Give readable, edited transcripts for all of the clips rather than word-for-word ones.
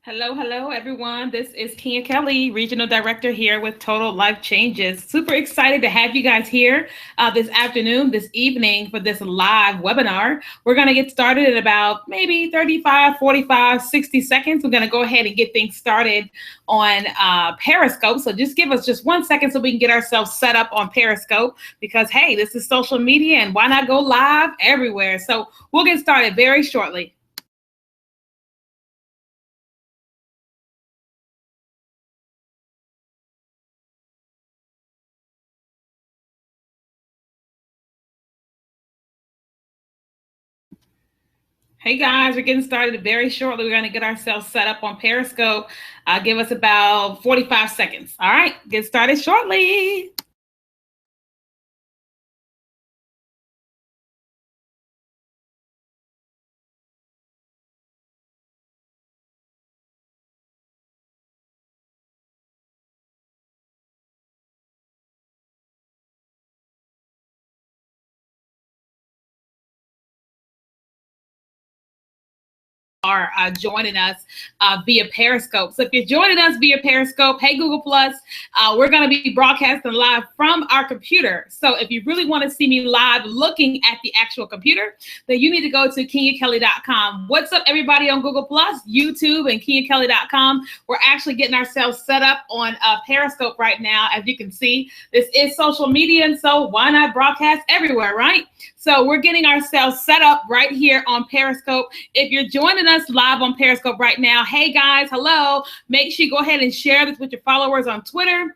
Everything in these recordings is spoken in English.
Hello, hello, everyone. This is Keenya Kelly, Regional Director here with Total Life Changes. Super excited to have you guys here this afternoon, this evening for this live webinar. We're going to get started in about maybe 35, 45, 60 seconds. We're going to go ahead and get things started on Periscope. So just give us just 1 second so we can get ourselves set up on Periscope because, hey, this is social media and why not go live everywhere? So we'll get started very shortly. Hey guys, we're getting started very shortly. We're going to get ourselves set up on Periscope. Give us about 45 seconds. All right, get started shortly. Are joining us via Periscope. So if you're joining us via Periscope, hey Google Plus, we're going to be broadcasting live from our computer. So if you really want to see me live looking at the actual computer, then you need to go to KeenyaKelly.com. What's up, everybody on Google Plus, YouTube, and KeenyaKelly.com? We're actually getting ourselves set up on Periscope right now. As you can see, this is social media, and so why not broadcast everywhere, right? So we're getting ourselves set up right here on Periscope. If you're joining us live on Periscope right now, hey guys, hello. Make sure you go ahead and share this with your followers on Twitter,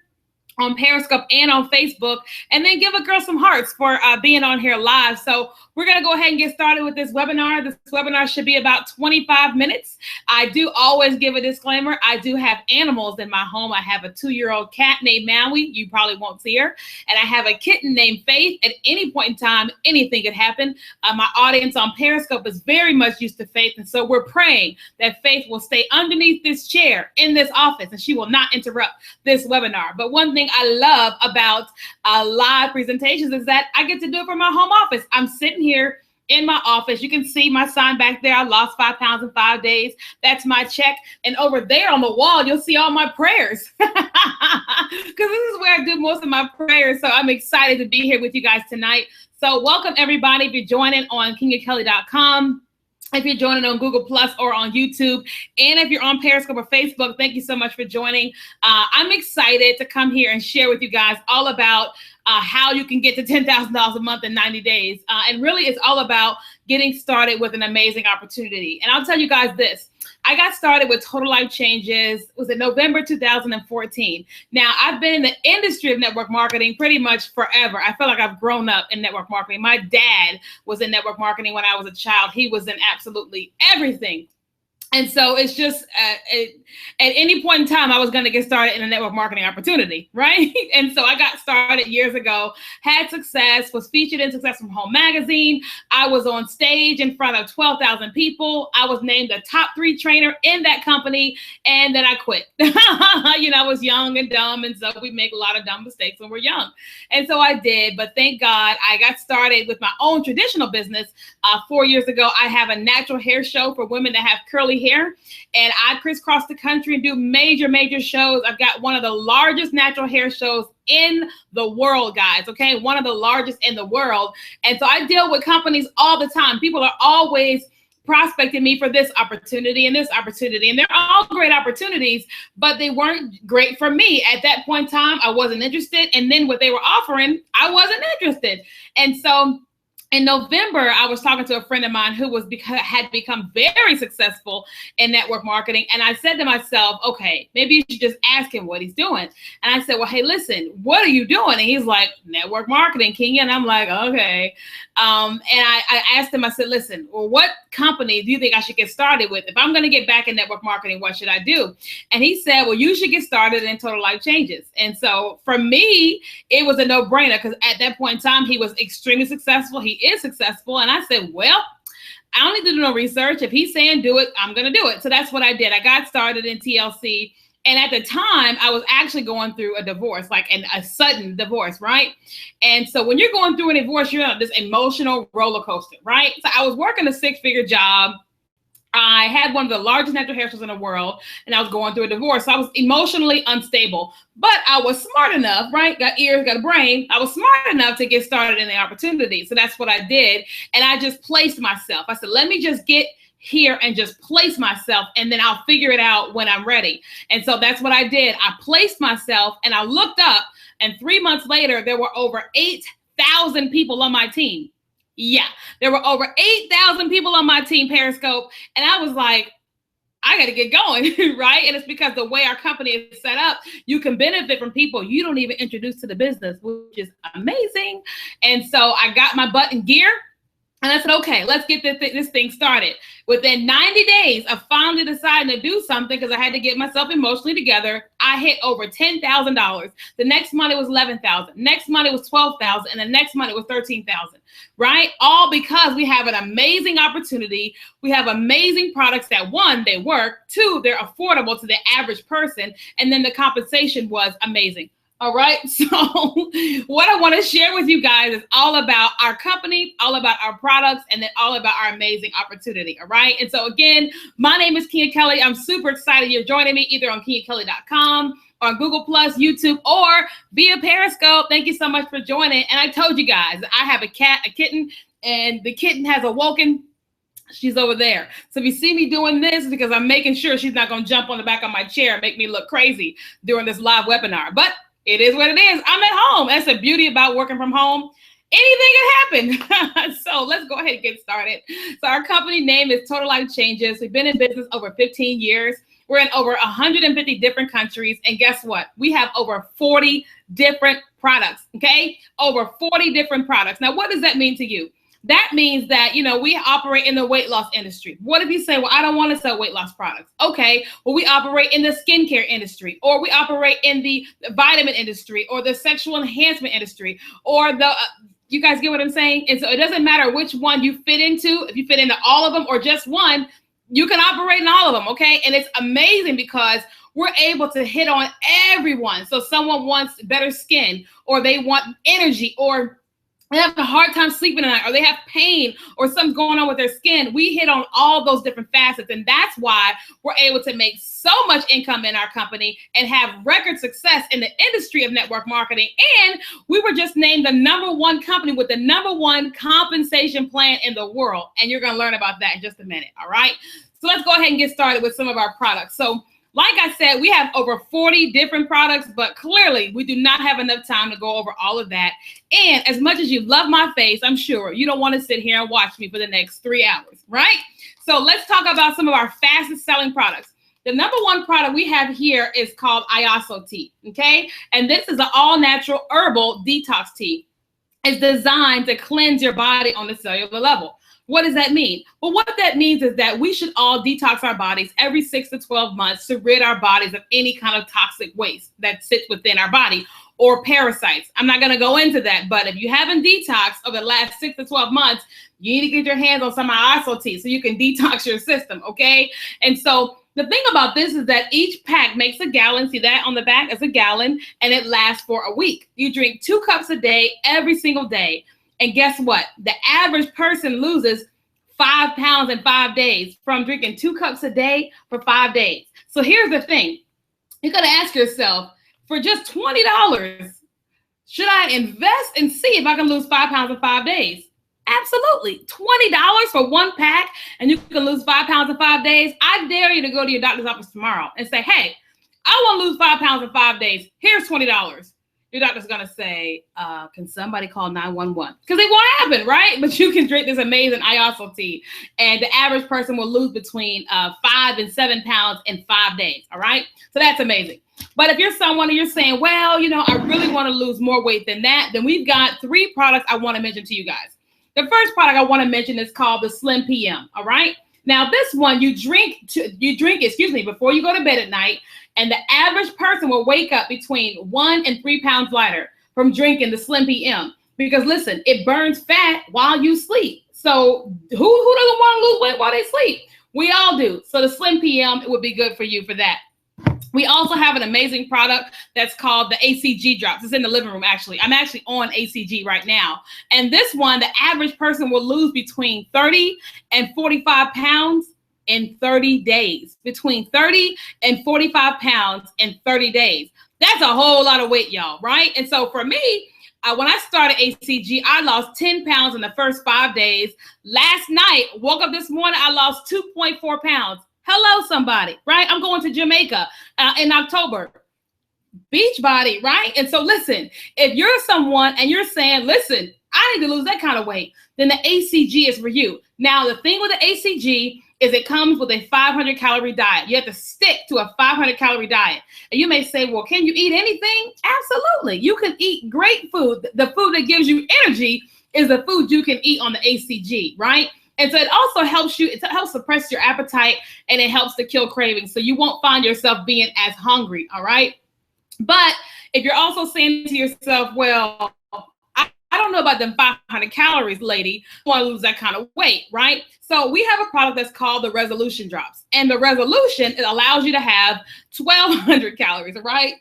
on Periscope, and on Facebook, and then give a girl some hearts for being on here live. So we're going to go ahead and get started with this webinar. This webinar should be about 25 minutes. I do always give a disclaimer. I do have animals in my home. I have a 2-year-old cat named Maui. You probably won't see her. And I have a kitten named Faith. At any point in time, anything could happen. My audience on Periscope is very much used to Faith. And so we're praying that Faith will stay underneath this chair in this office and she will not interrupt this webinar. But one thing I love about live presentations is that I get to do it from my home office. I'm sitting here in my office. You can see my sign back there. I lost 5 pounds in 5 days. That's my check. And over there on the wall, you'll see all my prayers because this is where I do most of my prayers. So I'm excited to be here with you guys tonight. So welcome everybody. If you're joining on KeenyaKelly.com, if you're joining on Google Plus or on YouTube, and if you're on Periscope or Facebook, thank you so much for joining. I'm excited to come here and share with you guys all about how you can get to $10,000 a month in 90 days. And really, it's all about getting started with an amazing opportunity. And I'll tell you guys this. I got started with Total Life Changes, was in November 2014. Now, I've been in the industry of network marketing pretty much forever. I feel like I've grown up in network marketing. My dad was in network marketing when I was a child. He was in absolutely everything. And so it's just at any point in time, I was going to get started in a network marketing opportunity, right? And so I got started years ago, had success, was featured in Success from Home magazine. I was on stage in front of 12,000 people. I was named a top 3 trainer in that company. And then I quit. I was young and dumb. And so we make a lot of dumb mistakes when we're young. And so I did. But thank God I got started with my own traditional business 4 years ago. I have a natural hair show for women that have curly hair, and I crisscross the country and do major shows. I've got one of the largest natural hair shows in the world, guys. Okay, one of the largest in the world. And so I deal with companies all the time. People are always prospecting me for this opportunity and this opportunity, and they're all great opportunities, but they weren't great for me at that point in time. I wasn't interested, and then what they were offering, I wasn't interested. And so in November, I was talking to a friend of mine who had become very successful in network marketing. And I said to myself, okay, maybe you should just ask him what he's doing. And I said, well, hey, listen, what are you doing? And he's like, network marketing, Keenya. And I'm like, okay. And I asked him, I said, listen, well, what company do you think I should get started with? If I'm going to get back in network marketing, what should I do? And he said, well, you should get started in Total Life Changes. And so for me, it was a no-brainer because at that point in time, he was extremely successful. He is successful. And I said, well, I don't need to do no research. If he's saying do it, I'm going to do it. So that's what I did. I got started in TLC. And at the time, I was actually going through a divorce, like a sudden divorce, right? And so when you're going through a divorce, you're on this emotional roller coaster, right? So I was working a 6-figure job. I had one of the largest natural hair salons in the world, and I was going through a divorce. So I was emotionally unstable, but I was smart enough, right? Got ears, got a brain. I was smart enough to get started in the opportunity. So that's what I did. And I just placed myself. I said, let me just get here and just place myself, and then I'll figure it out when I'm ready. And so that's what I did. I placed myself, and I looked up, and 3 months later, there were over 8,000 people on my team. Yeah, there were over 8,000 people on my team, Periscope. And I was like, I got to get going, right? And it's because the way our company is set up, you can benefit from people you don't even introduce to the business, which is amazing. And so I got my butt in gear. And I said, okay, let's get this thing started. Within 90 days of finally deciding to do something, because I had to get myself emotionally together, I hit over $10,000. The next month it was $11,000. Next month it was $12,000. And the next month it was $13,000, right? All because we have an amazing opportunity. We have amazing products that, one, they work. Two, they're affordable to the average person. And then the compensation was amazing. All right. So what I want to share with you guys is all about our company, all about our products, and then all about our amazing opportunity. All right. And so again, my name is Keenya Kelly. I'm super excited you're joining me either on KenyaKelly.com, on Google Plus, YouTube, or via Periscope. Thank you so much for joining. And I told you guys, I have a kitten, and the kitten has awoken. She's over there. So if you see me doing this, because I'm making sure she's not going to jump on the back of my chair and make me look crazy during this live webinar. But it is what it is. I'm at home. That's the beauty about working from home. Anything can happen. So let's go ahead and get started. So our company name is Total Life Changes. We've been in business over 15 years. We're in over 150 different countries. And guess what? We have over 40 different products, okay? Over 40 different products. Now, what does that mean to you? That means that, we operate in the weight loss industry. What if you say, well, I don't want to sell weight loss products? Okay, well, we operate in the skincare industry, or we operate in the vitamin industry, or the sexual enhancement industry, or you guys get what I'm saying? And so it doesn't matter which one you fit into. If you fit into all of them or just one, you can operate in all of them, okay? And it's amazing because we're able to hit on everyone. So someone wants better skin, or they want energy, or they have a hard time sleeping at night, or they have pain, or something's going on with their skin. We hit on all those different facets. And that's why we're able to make so much income in our company and have record success in the industry of network marketing. And we were just named the #1 company with the #1 compensation plan in the world. And you're going to learn about that in just a minute. All right. So let's go ahead and get started with some of our products. So like I said, we have over 40 different products, but clearly we do not have enough time to go over all of that. And as much as you love my face, I'm sure you don't want to sit here and watch me for the next 3 hours, right? So let's talk about some of our fastest selling products. The #1 product we have here is called Iaso Tea, okay? And this is an all-natural herbal detox tea. It's designed to cleanse your body on the cellular level. What does that mean? Well, what that means is that we should all detox our bodies every 6 to 12 months to rid our bodies of any kind of toxic waste that sits within our body or parasites. I'm not going to go into that, but if you haven't detoxed over the last 6 to 12 months, you need to get your hands on some Iaso tea so you can detox your system, okay? And so the thing about this is that each pack makes a gallon. See that on the back? It's a gallon, and it lasts for a week. You drink 2 cups a day every single day. And guess what? The average person loses 5 pounds in 5 days from drinking 2 cups a day for 5 days. So here's the thing. You got to ask yourself, for just $20, should I invest and see if I can lose 5 pounds in 5 days? Absolutely. $20 for 1 pack, and you can lose 5 pounds in 5 days. I dare you to go to your doctor's office tomorrow and say, hey, I want to lose 5 pounds in 5 days. Here's $20. Your doctor's going to say, can somebody call 911? Because it won't happen, right? But you can drink this amazing Iaso tea, and the average person will lose between 5 and 7 pounds in 5 days, all right? So that's amazing. But if you're someone and you're saying, well, I really want to lose more weight than that, then we've got 3 products I want to mention to you guys. The first product I want to mention is called the Slim PM, all right? Now, this one you drink, before you go to bed at night, and the average person will wake up between 1 and 3 pounds lighter from drinking the Slim PM. Because listen, it burns fat while you sleep. So who doesn't want to lose weight while they sleep? We all do. So the Slim PM, it would be good for you for that. We also have an amazing product that's called the ACG drops. It's in the living room, actually. I'm actually on ACG right now. And this one, the average person will lose between 30 and 45 pounds in 30 days, between 30 and 45 pounds in 30 days. That's a whole lot of weight, y'all, right? And so for me, when I started ACG, I lost 10 pounds in the first 5 days. Last night, woke up this morning, I lost 2.4 pounds. Hello, somebody, right? I'm going to Jamaica in October. Beach body, right? And so listen, if you're someone and you're saying, listen, I need to lose that kind of weight, then the ACG is for you. Now, the thing with the ACG is it comes with a 500 calorie diet. You have to stick to a 500 calorie diet. And you may say, well, can you eat anything? Absolutely. You can eat great food. The food that gives you energy is the food you can eat on the ACG, right? And so it also helps you, it helps suppress your appetite, and it helps to kill cravings. So you won't find yourself being as hungry, all right? But if you're also saying to yourself, well, I don't know about them 500 calories, lady, I want to lose that kind of weight, right? So we have a product that's called the Resolution Drops. And the Resolution, it allows you to have 1,200 calories, right?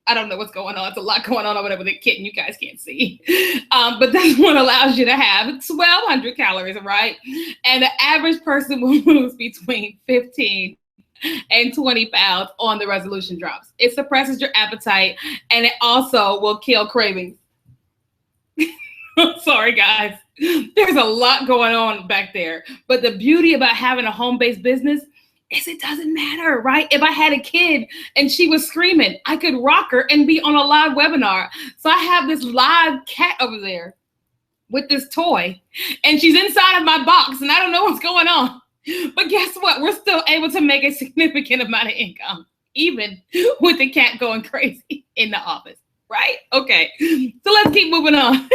I don't know what's going on. It's a lot going on over there with the kitten you guys can't see. But that's what allows you to have 1,200 calories, right? And the average person will lose between 15 and 20 pounds on the Resolution Drops. It suppresses your appetite, and it also will kill cravings. Sorry, guys. There's a lot going on back there. But the beauty about having a home-based business is it doesn't matter, right? If I had a kid and she was screaming, I could rock her and be on a live webinar. So I have this live cat over there with this toy, and she's inside of my box, and I don't know what's going on. But guess what? We're still able to make a significant amount of income, even with the cat going crazy in the office. Right? Okay. So let's keep moving on.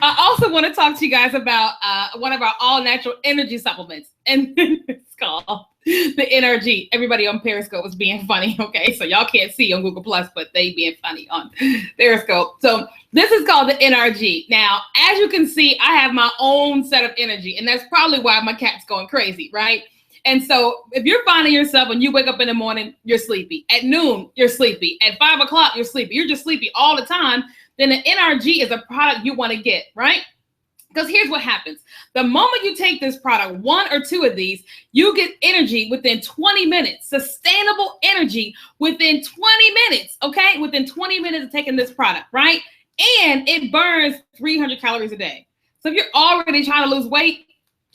I also want to talk to you guys about one of our all-natural energy supplements. And it's called the NRG. Everybody on Periscope was being funny. Okay. So y'all can't see on Google Plus, but they being funny on Periscope. So this is called the NRG. Now, as you can see, I have my own set of energy, and that's probably why my cat's going crazy, right? And so if you're finding yourself when you wake up in the morning, you're sleepy. At noon, you're sleepy. At 5 o'clock, you're sleepy. You're just sleepy all the time. Then the NRG is a product you want to get, right? Because here's what happens. The moment you take this product, 1 or 2 of these, you get energy within 20 minutes, sustainable energy within 20 minutes, okay? Within 20 minutes of taking this product, right? And it burns 300 calories a day. So if you're already trying to lose weight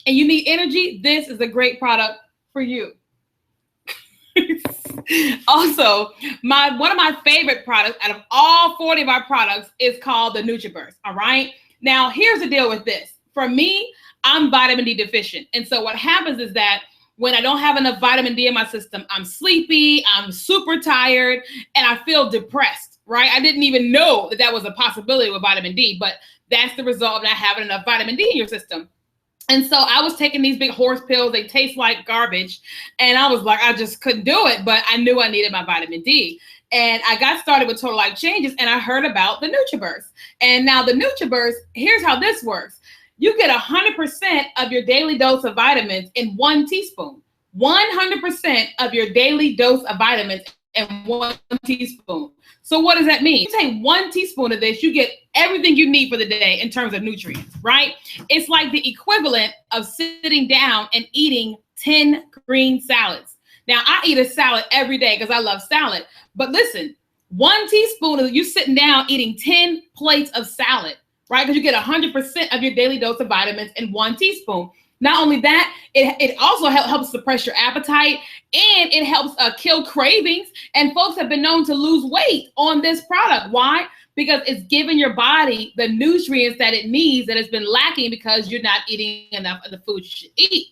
and you need energy, this is a great product for you. Also, one of my favorite products out of all 40 of our products is called the NutriBurst, all right? Now, here's the deal with this. For me, I'm vitamin D deficient. And so what happens is that when I don't have enough vitamin D in my system, I'm sleepy, I'm super tired, and I feel depressed, right? I didn't even know that that was a possibility with vitamin D, but that's the result of not having enough vitamin D in your system. And so I was taking these big horse pills. They taste like garbage. And I was like, I just couldn't do it. But I knew I needed my vitamin D. And I got started with Total Life Changes, and I heard about the NutriBurst. And now the NutriBurst, here's how this works. You get 100% of your daily dose of vitamins in 1 teaspoon. 100% of your daily dose of vitamins in 1 teaspoon. So what does that mean? You take 1 teaspoon of this, you get everything you need for the day in terms of nutrients, right? It's like the equivalent of sitting down and eating 10 green salads. Now, I eat a salad every day because I love salad. But listen, 1 teaspoon of you sitting down eating 10 plates of salad, right? Because you get 100% of your daily dose of vitamins in 1 teaspoon. Not only that, it also helps suppress your appetite, and it helps kill cravings. And folks have been known to lose weight on this product. Why? Because it's giving your body the nutrients that it needs that has been lacking because you're not eating enough of the food you should eat.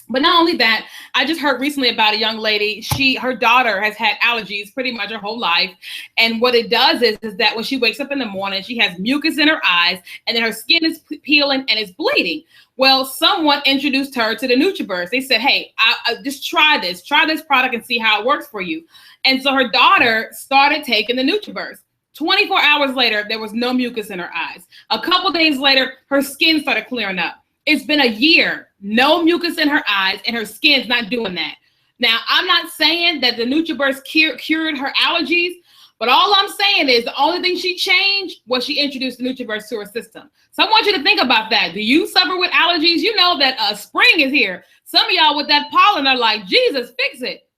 But not only that, I just heard recently about a young lady. Her daughter has had allergies pretty much her whole life. And what it does is that when she wakes up in the morning, she has mucus in her eyes, and then her skin is peeling and it's bleeding. Well, someone introduced her to the NutriBurst. They said, hey, I just try this product and see how it works for you. And so her daughter started taking the NutriBurst. 24 hours later, there was no mucus in her eyes. A couple days later, her skin started clearing up. It's been a year, no mucus in her eyes, and her skin's not doing that. Now, I'm not saying that the NutriBurst cured her allergies, But all I'm saying is the only thing she changed was she introduced the NutriVerse to her system. So I want you to think about that. Do you suffer with allergies? You know that spring is here. Some of y'all with that pollen are like, Jesus, fix it.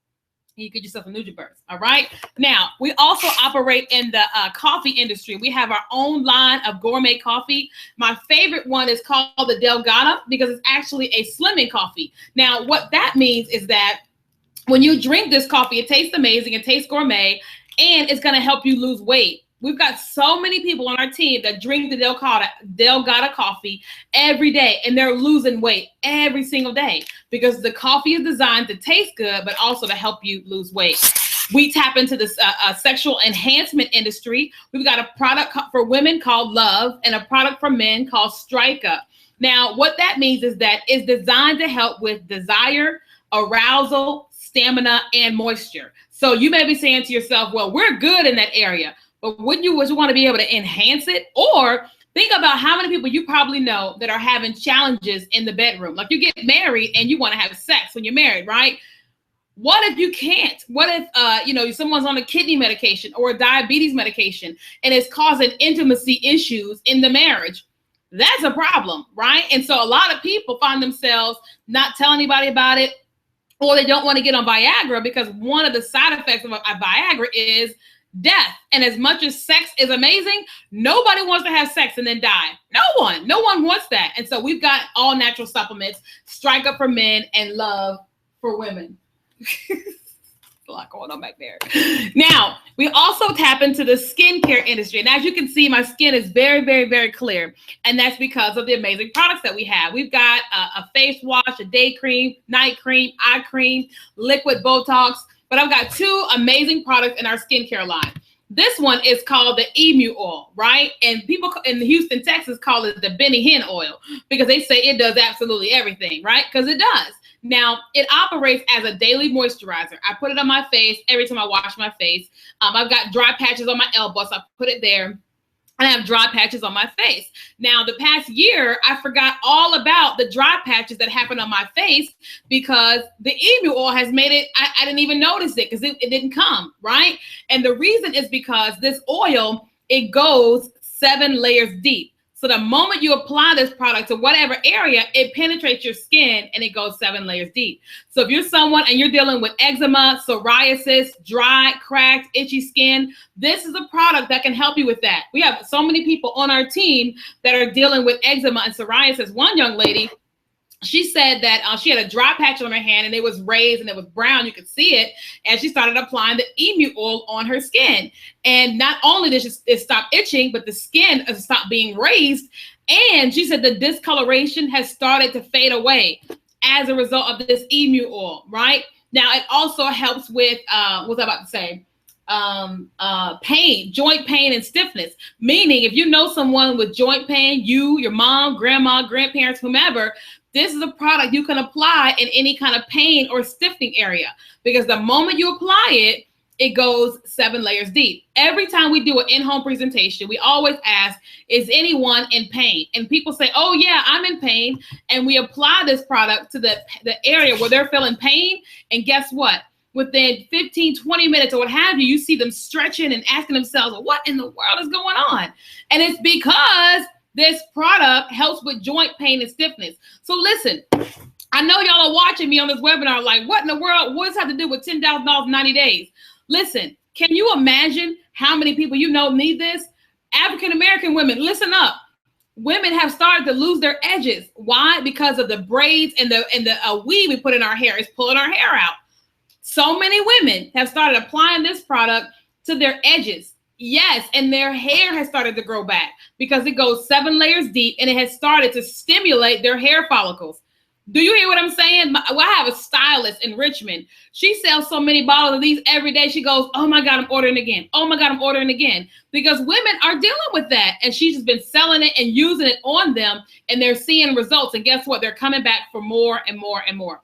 You get yourself a NutriVerse, all right? Now, we also operate in the coffee industry. We have our own line of gourmet coffee. My favorite one is called the Delgada because it's actually a slimming coffee. Now, what that means is that when you drink this coffee, it tastes amazing, it tastes gourmet, and it's gonna help you lose weight. We've got so many people on our team that drink the Delgada coffee every day, and they're losing weight every single day because the coffee is designed to taste good, but also to help you lose weight. We tap into the sexual enhancement industry. We've got a product for women called Love and a product for men called Strike Up. Now, what that means is that it's designed to help with desire, arousal, stamina, and moisture. So you may be saying to yourself, well, we're good in that area. But would you want to be able to enhance it? Or think about how many people you probably know that are having challenges in the bedroom. Like you get married and you want to have sex when you're married, right? What if you can't? What if, someone's on a kidney medication or a diabetes medication and it's causing intimacy issues in the marriage? That's a problem, right? And so a lot of people find themselves not telling anybody about it, or they don't want to get on Viagra because one of the side effects of Viagra is death. And as much as sex is amazing, nobody wants to have sex and then die. No one wants that. And so we've got all natural supplements, Strike Up for men and Love for women. A lot going on back there. Now, we also tap into the skincare industry. And as you can see, my skin is very, very, very clear. And that's because of the amazing products that we have. We've got a face wash, a day cream, night cream, eye cream, liquid Botox. But I've got two amazing products in our skincare line. This one is called the Emu Oil, right? And people in Houston, Texas call it the Benny Hinn oil because they say it does absolutely everything, right? Because it does. Now, it operates as a daily moisturizer. I put it on my face every time I wash my face. I've got dry patches on my elbow, so I put it there. I have dry patches on my face. Now, the past year, I forgot all about the dry patches that happened on my face because the Emu Oil has made it, I didn't even notice it because it didn't come, right? And the reason is because this oil, it goes 7 layers deep. So the moment you apply this product to whatever area, it penetrates your skin and it goes 7 layers deep. So if you're someone and you're dealing with eczema, psoriasis, dry, cracked, itchy skin, this is a product that can help you with that. We have so many people on our team that are dealing with eczema and psoriasis. One young lady, she said that she had a dry patch on her hand and it was raised and it was brown. You could see it. And she started applying the Emu Oil on her skin. And not only did it stop itching, but the skin stopped being raised. And she said the discoloration has started to fade away as a result of this Emu Oil, right? Now, it also helps with, what was I about to say? Pain, joint pain and stiffness. Meaning if you know someone with joint pain, you, your mom, grandma, grandparents, whomever, this is a product you can apply in any kind of pain or stiffening area because the moment you apply it, it goes 7 layers deep. Every time we do an in-home presentation, we always ask, is anyone in pain? And people say, oh yeah, I'm in pain. And we apply this product to the area where they're feeling pain. And guess what? Within 15, 20 minutes or what have you, you see them stretching and asking themselves, well, what in the world is going on? And it's because this product helps with joint pain and stiffness. So listen, I know y'all are watching me on this webinar like, what in the world? What does that have to do with $10,000 in 90 days? Listen, can you imagine how many people you know need this? African-American women, listen up. Women have started to lose their edges. Why? Because of the braids and the weave we put in our hair is pulling our hair out. So many women have started applying this product to their edges. Yes, and their hair has started to grow back because it goes 7 layers deep and it has started to stimulate their hair follicles. Do you hear what I'm saying? I have a stylist in Richmond. She sells so many bottles of these every day. She goes, oh my God, I'm ordering again. Oh my God, I'm ordering again. Because women are dealing with that. And she's just been selling it and using it on them. And they're seeing results. And guess what? They're coming back for more and more and more.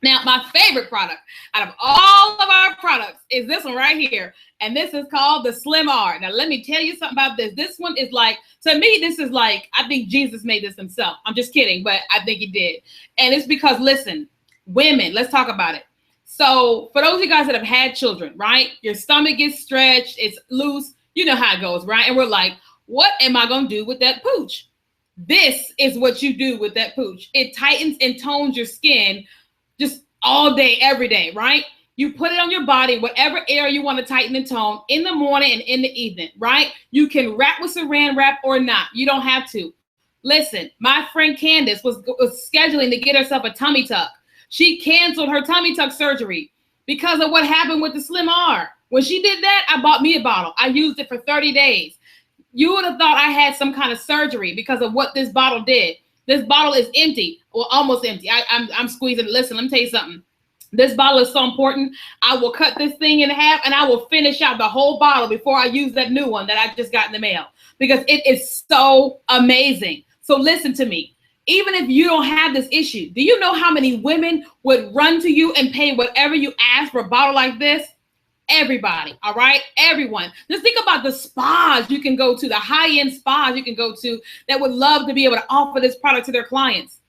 Now, my favorite product out of all of our products is this one right here. And this is called the Slim R. Now, let me tell you something about this. This one is like, to me, this is like, I think Jesus made this himself. I'm just kidding, but I think he did. And it's because, listen, women, let's talk about it. So for those of you guys that have had children, right? Your stomach gets stretched, it's loose. You know how it goes, right? And we're like, what am I going to do with that pooch? This is what you do with that pooch. It tightens and tones your skin just all day, every day, right? You put it on your body, whatever area you want to tighten and tone in the morning and in the evening, right? You can wrap with saran wrap or not. You don't have to. Listen, my friend Candace was scheduling to get herself a tummy tuck. She canceled her tummy tuck surgery because of what happened with the Slim R. When she did that, I bought me a bottle. I used it for 30 days. You would have thought I had some kind of surgery because of what this bottle did. This bottle is empty, well, almost empty. I'm squeezing. Listen, let me tell you something. This bottle is so important. I will cut this thing in half and I will finish out the whole bottle before I use that new one that I just got in the mail because it is so amazing. So listen to me. Even if you don't have this issue, do you know how many women would run to you and pay whatever you ask for a bottle like this? Everybody, all right? Everyone. Just think about the spas you can go to, the high-end spas you can go to that would love to be able to offer this product to their clients.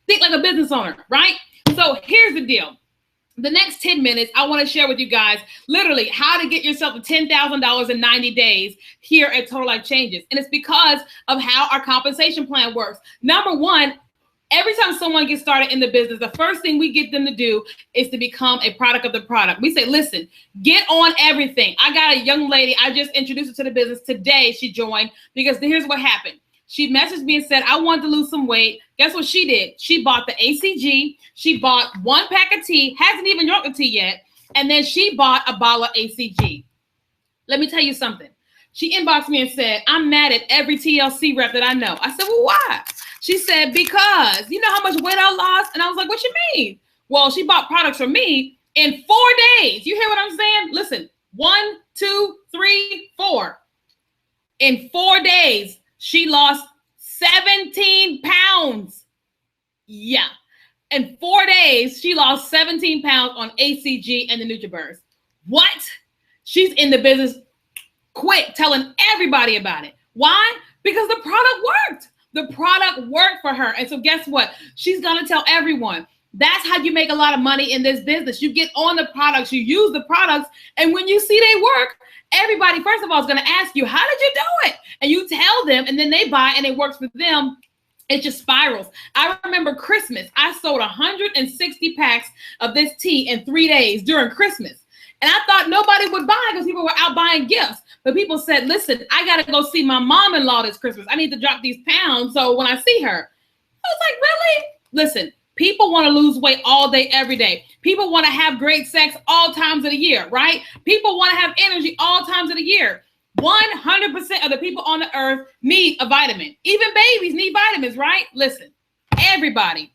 Think like a business owner, right? So here's the deal. The next 10 minutes, I want to share with you guys literally how to get yourself to $10,000 in 90 days here at Total Life Changes. And it's because of how our compensation plan works. Number one, every time someone gets started in the business, the first thing we get them to do is to become a product of the product. We say, listen, get on everything. I got a young lady. I just introduced her to the business today. She joined because here's what happened. She messaged me and said, I wanted to lose some weight. Guess what she did? She bought the ACG. She bought 1 pack of tea, hasn't even drunk the tea yet. And then she bought a bottle of ACG. Let me tell you something. She inboxed me and said, I'm mad at every TLC rep that I know. I said, well, why? She said, because you know how much weight I lost? And I was like, what you mean? Well, she bought products from me in 4 days. You hear what I'm saying? Listen, 1, 2, 3, 4. In 4 days, she lost 17 pounds. Yeah. In 4 days, she lost 17 pounds on ACG and the NutriBurst. What? She's in the business quick, telling everybody about it. Why? Because the product worked. The product worked for her. And so guess what? She's going to tell everyone. That's how you make a lot of money in this business. You get on the products, you use the products, and when you see they work, everybody, first of all, is going to ask you, how did you do it? And you tell them, and then they buy, and it works for them. It just spirals. I remember Christmas. I sold 160 packs of this tea in 3 days during Christmas. And I thought nobody would buy because people were out buying gifts. But people said, listen, I got to go see my mom-in-law this Christmas. I need to drop these pounds so when I see her. I was like, really? Listen, people want to lose weight all day, every day. People want to have great sex all times of the year, right? People want to have energy all times of the year. 100% of the people on the earth need a vitamin. Even babies need vitamins, right? Listen, everybody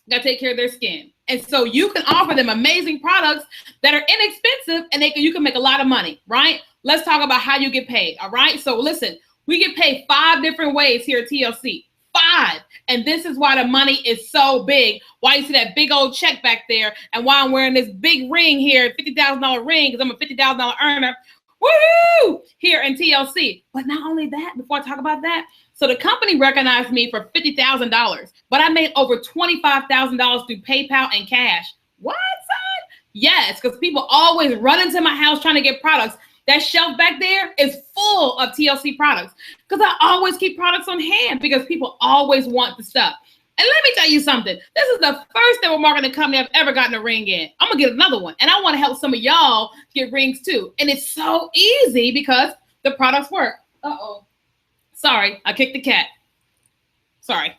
got to take care of their skin. And so you can offer them amazing products that are inexpensive and you can make a lot of money, right? Let's talk about how you get paid, all right? So listen, we get paid 5 different ways here at TLC. 5. And this is why the money is so big. Why you see that big old check back there and why I'm wearing this big ring here, $50,000 ring, because I'm a $50,000 earner. Woo! Here in TLC. But not only that, before I talk about that, so the company recognized me for $50,000, but I made over $25,000 through PayPal and cash. What, son? Yes, because people always run into my house trying to get products. That shelf back there is full of TLC products because I always keep products on hand because people always want the stuff. And let me tell you something. This is the first network marketing company I've ever gotten a ring in. I'm going to get another one. And I want to help some of y'all get rings too. And it's so easy because the products work. Uh-oh. Sorry, I kicked the cat. Sorry.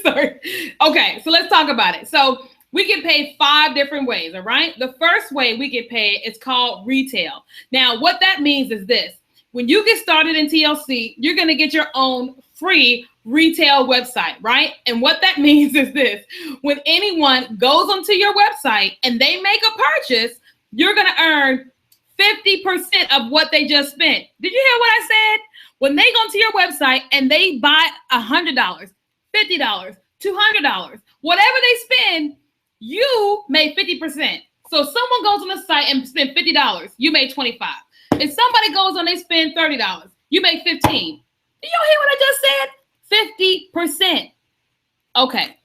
Sorry. Okay, so let's talk about it. So we get paid 5 different ways, all right? The first way we get paid is called retail. Now, what that means is this. When you get started in TLC, you're going to get your own free retail website, right? And what that means is this. When anyone goes onto your website and they make a purchase, you're going to earn 50% of what they just spent. Did you hear what I said? When they go to your website and they buy $100, $50, $200, whatever they spend, you made 50%. So if someone goes on the site and spend $50, you made $25. If somebody goes on, they spend $30, you make $15. Do y'all hear what I just said? 50%. Okay.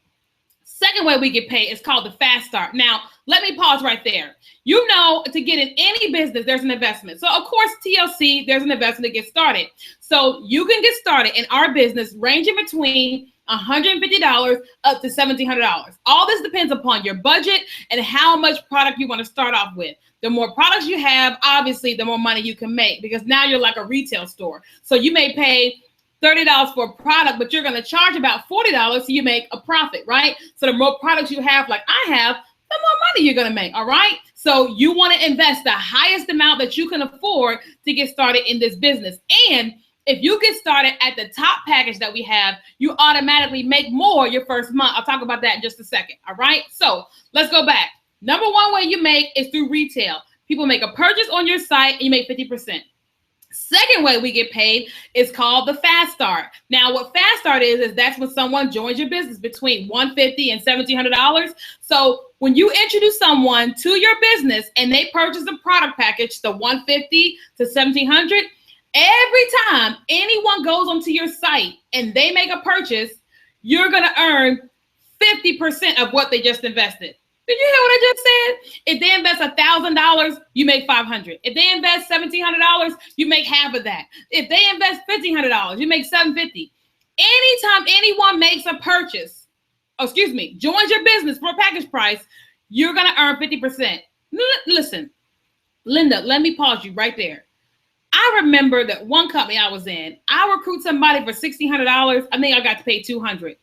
Second way we get paid is called the fast start. Now, let me pause right there. You know, to get in any business, there's an investment. So, of course, TLC, there's an investment to get started. So you can get started in our business ranging between $150 up to $1,700. All this depends upon your budget and how much product you want to start off with. The more products you have, obviously, the more money you can make, because now you're like a retail store. So you may pay $30 for a product, but you're going to charge about $40 so you make a profit, right? So the more products you have, like I have, the more money you're going to make, all right? So you want to invest the highest amount that you can afford to get started in this business. And if you get started at the top package that we have, you automatically make more your first month. I'll talk about that in just a second, all right? So let's go back. Number one way you make is through retail. People make a purchase on your site and you make 50%. Second way we get paid is called the fast start. Now, what fast start is that's when someone joins your business between $150 and $1,700. So when you introduce someone to your business and they purchase the product package, the $150 to $1,700, every time anyone goes onto your site and they make a purchase, you're going to earn 50% of what they just invested. Did you hear what I just said? If they invest $1,000, you make $500. If they invest $1,700, you make half of that. If they invest $1,500, you make $750. Anytime anyone makes a purchase, joins your business for a package price, you're going to earn 50%. Listen, Linda, let me pause you right there. I remember that one company I was in, I recruit somebody for $1,600. I think I got to pay $200.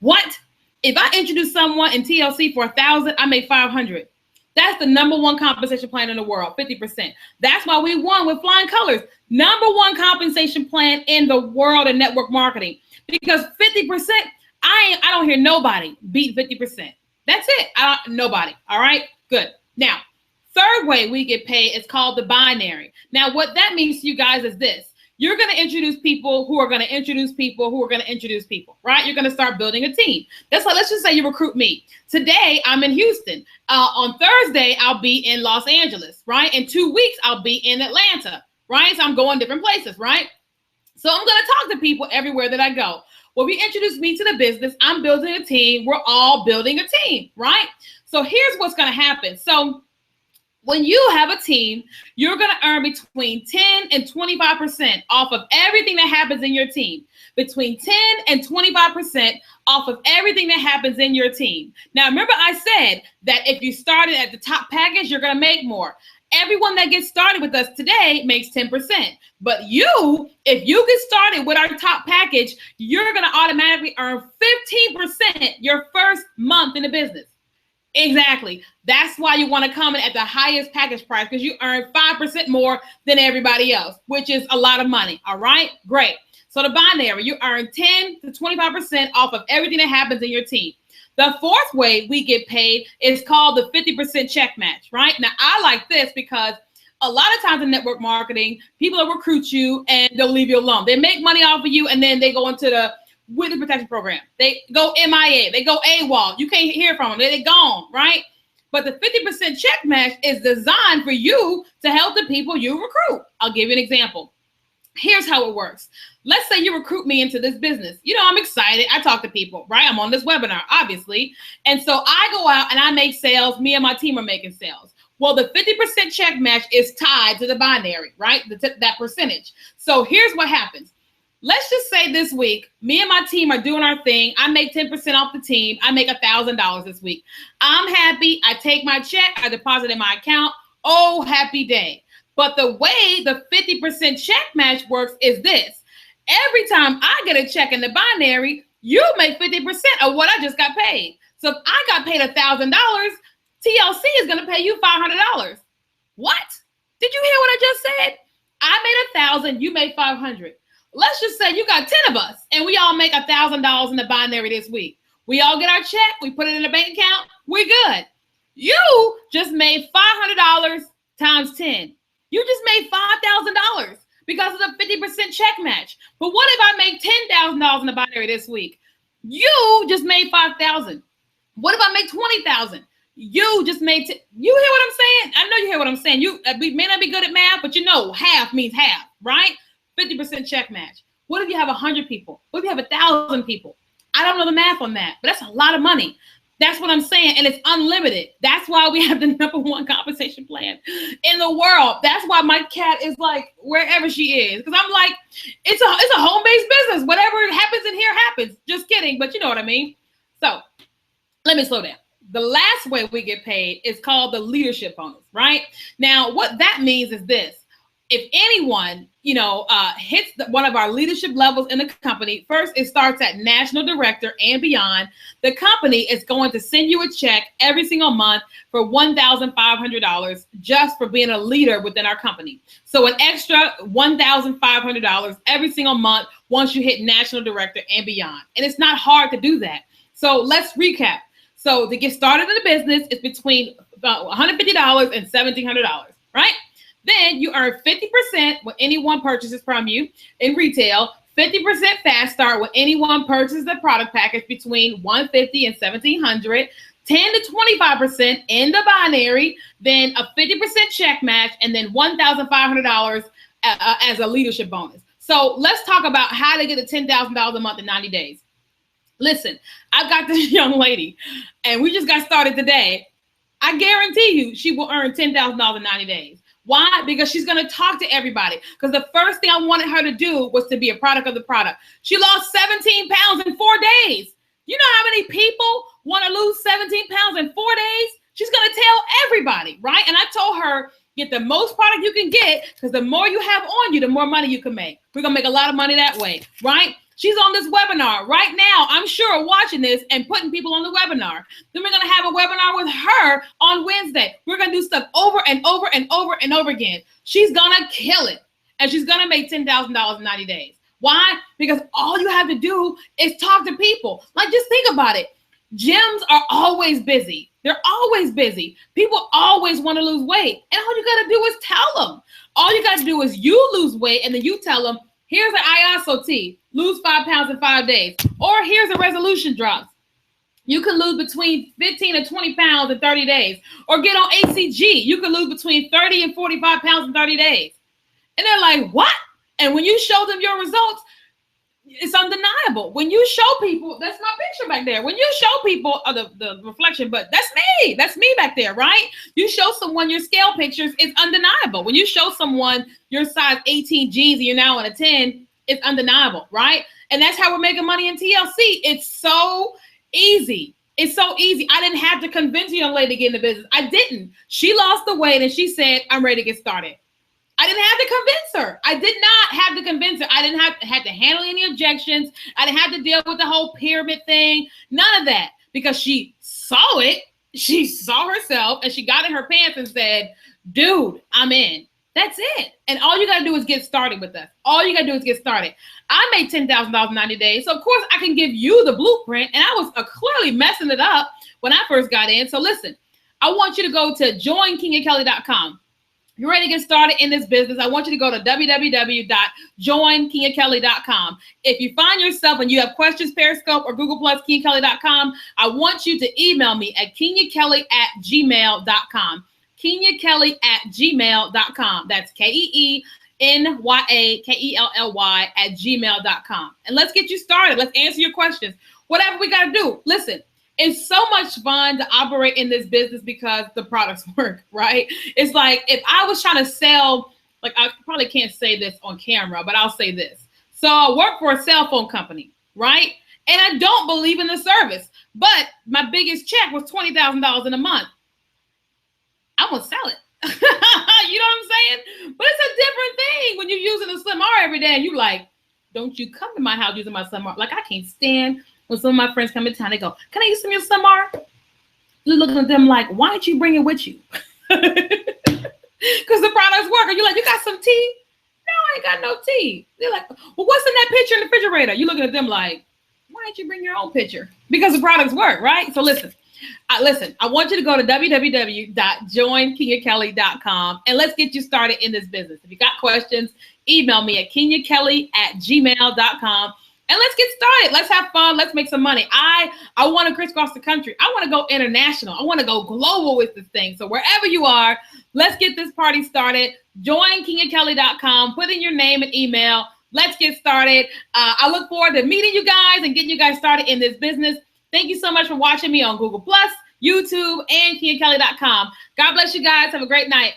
What? If I introduce someone in TLC for $1,000, I make $500. That's the number one compensation plan in the world, 50%. That's why we won with flying colors. Number one compensation plan in the world in network marketing. Because 50%, I don't hear nobody beat 50%. That's it. Nobody. All right, good. Now, third way we get paid is called the binary. Now, what that means to you guys is this. You're going to introduce people who are going to introduce people who are going to introduce people, right? You're going to start building a team. That's why, let's just say you recruit me. Today, I'm in Houston. On Thursday, I'll be in Los Angeles, right? In 2 weeks, I'll be in Atlanta, right? So I'm going different places, right? So I'm going to talk to people everywhere that I go. Well, if you introduce me to the business, I'm building a team. We're all building a team, right? So here's what's going to happen. So when you have a team, you're going to earn between 10 and 25% off of everything that happens in your team. Between 10 and 25% off of everything that happens in your team. Now, remember I said that if you started at the top package, you're going to make more. Everyone that gets started with us today makes 10%. But if you get started with our top package, you're going to automatically earn 15% your first month in the business. Exactly. That's why you want to come in at the highest package price, because you earn 5% more than everybody else, which is a lot of money. All right, great. So the binary, you earn 10 to 25% off of everything that happens in your team. The fourth way we get paid is called the 50% check match, right? Now, I like this because a lot of times in network marketing, people will recruit you and they'll leave you alone. They make money off of you and then they go into the witness protection program. They go MIA. They go AWOL. You can't hear from them. They're gone, right? But the 50% check match is designed for you to help the people you recruit. I'll give you an example. Here's how it works. Let's say you recruit me into this business. You know, I'm excited. I talk to people, right? I'm on this webinar, obviously. And so I go out and I make sales. Me and my team are making sales. Well, the 50% check match is tied to the binary, right? That percentage. So here's what happens. Let's just say this week, me and my team are doing our thing. I make 10% off the team. I make $1,000 this week. I'm happy. I take my check. I deposit in my account. Oh, happy day. But the way the 50% check match works is this. Every time I get a check in the binary, you make 50% of what I just got paid. So if I got paid $1,000, TLC is going to pay you $500. What? Did you hear what I just said? I made $1,000. You made $500. Let's just say you got 10 of us and we all make $1,000 in the binary this week. We all get our check. We put it in a bank account. We're good. You just made $500 times 10. You just made $5,000 because of the 50% check match. But what if I make $10,000 in the binary this week? You just made $5,000. What if I make $20,000? You just made, you hear what I'm saying? I know you hear what I'm saying. We may not be good at math, but you know half means half, right? 50% check match. What if you have 100 people? What if you have 1,000 people? I don't know the math on that, but that's a lot of money. That's what I'm saying. And it's unlimited. That's why we have the #1 compensation plan in the world. That's why my cat is like wherever she is. Because I'm like, it's a home-based business. Whatever happens in here happens. Just kidding. But you know what I mean? So let me slow down. The last way we get paid is called the leadership bonus, right? Now, what that means is this. If anyone, hits one of our leadership levels in the company, first, it starts at national director and beyond. The company is going to send you a check every single month for $1,500 just for being a leader within our company. So an extra $1,500 every single month once you hit national director and beyond. And it's not hard to do that. So let's recap. So to get started in the business, it's between $150 and $1,700, right? Then you earn 50% when anyone purchases from you in retail, 50% fast start when anyone purchases a product package between $150 and $1,700, 10 to 25% in the binary, then a 50% check match, and then $1,500 as a leadership bonus. So let's talk about how to get to $10,000 a month in 90 days. Listen, I've got this young lady, and we just got started today. I guarantee you she will earn $10,000 in 90 days. Why? Because she's going to talk to everybody. Because the first thing I wanted her to do was to be a product of the product. She lost 17 pounds in 4 days. You know how many people want to lose 17 pounds in 4 days? She's going to tell everybody, right? And I told her, get the most product you can get, because the more you have on you, the more money you can make. We're going to make a lot of money that way, right? She's on this webinar right now, I'm sure, watching this and putting people on the webinar. Then we're going to have a webinar with her on Wednesday. We're going to do stuff over and over and over and over again. She's going to kill it. And she's going to make $10,000 in 90 days. Why? Because all you have to do is talk to people. Like, just think about it. Gyms are always busy. They're always busy. People always want to lose weight. And all you got to do is tell them. All you got to do is you lose weight, and then you tell them, here's an Iaso Tea, lose 5 pounds in 5 days. Or here's a resolution drops. You can lose between 15 and 20 pounds in 30 days. Or get on HCG. You can lose between 30 and 45 pounds in 30 days. And they're like, what? And when you show them your results, it's undeniable. When you show people, that's my picture back there. When you show people the reflection, but that's me back there, right? You show someone your scale pictures, it's undeniable. When you show someone your size 18 jeans and you're now on a 10, it's undeniable, right? And that's how we're making money in TLC. It's so easy. It's so easy. I didn't have to convince a young lady to get in the business. I didn't. She lost the weight and she said, I'm ready to get started. I didn't have to convince her. I did not have to convince her. I didn't have to handle any objections. I didn't have to deal with the whole pyramid thing. None of that, because she saw it. She saw herself and she got in her pants and said, dude, I'm in. That's it. And all you got to do is get started with us. All you got to do is get started. I made $10,000 in 90 days. So of course I can give you the blueprint, and I was clearly messing it up when I first got in. So listen, I want you to go to joinKeenyaKelly.com. You're ready to get started in this business. I want you to go to www.joinkeenyakelly.com. If you find yourself and you have questions, Periscope or Google Plus, KeenyaKelly.com, I want you to email me at KeenyaKelly@gmail.com. KeenyaKelly@gmail.com. That's KeenyaKelly@gmail.com. And let's get you started. Let's answer your questions. Whatever we got to do. Listen. It's so much fun to operate in this business because the products work, right? It's like if I was trying to sell, like I probably can't say this on camera, but I'll say this. So I work for a cell phone company, right? And I don't believe in the service, but my biggest check was $20,000 in a month. I'm going to sell it. You know what I'm saying? But it's a different thing when you're using a Slim R every day and you're like, don't you come to my house using my Slim R. Like I can't stand when some of my friends come in town, they go, can I use some of your Slim R? You're looking at them like, why don't you bring it with you? Because the products work. And you're like, you got some tea? No, I ain't got no tea. They're like, well, what's in that picture in the refrigerator? You're looking at them like, why don't you bring your own picture? Because the products work, right? So listen, I want you to go to www.joinKeenyaKelly.com and let's get you started in this business. If you got questions, email me at KeenyaKelly@gmail.com. And let's get started. Let's have fun. Let's make some money. I want to crisscross the country. I want to go international. I want to go global with this thing. So wherever you are, let's get this party started. Join KeenyaKelly.com. Put in your name and email. Let's get started. I look forward to meeting you guys and getting you guys started in this business. Thank you so much for watching me on Google+, YouTube, and KeenyaKelly.com. God bless you guys. Have a great night.